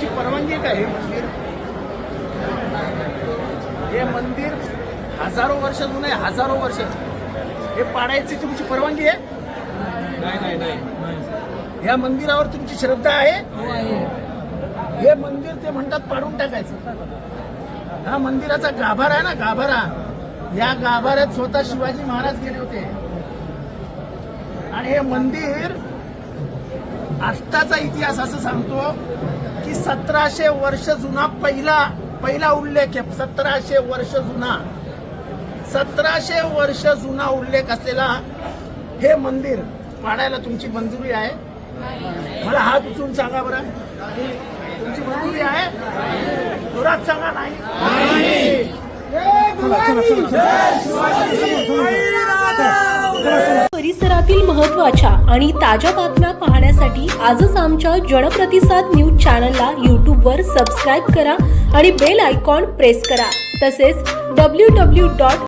तुमची परवानगी आहे का हे मंदिर? हे मंदिर हजारो वर्ष जुनं आहे, हजारो वर्ष. हे पाडायची तुमची परवानगी आहे? या मंदिरावर तुमची श्रद्धा आहे? हे मंदिर ते म्हणतात पाडून टाकायचं. हा मंदिराचा गाभारा आहे ना, गाभारा, या गाभाऱ्यात स्वतः शिवाजी महाराज गेले होते. आणि हे मंदिर आत्ताचा इतिहास असं सांगतो की 1700 वर्ष जुना पहिला उल्लेख आहे. 1700 वर्ष जुना, 1700 वर्ष जुना उल्लेख असलेला हे मंदिर पाडायला तुमची मंजुरी आहे? मला हात उचलून सांगा बरं, तुमची मंजुरी आहे? जोरात सांगा. नाही. परिसरातील महत्त्वाच्या आणि ताज्या बातम्या पाहण्यासाठी आजच आमच्या जनप्रतिसाद न्यूज चॅनलला यूट्यूबवर सबस्क्राईब करा आणि बेल आयकॉन प्रेस करा. तसेच www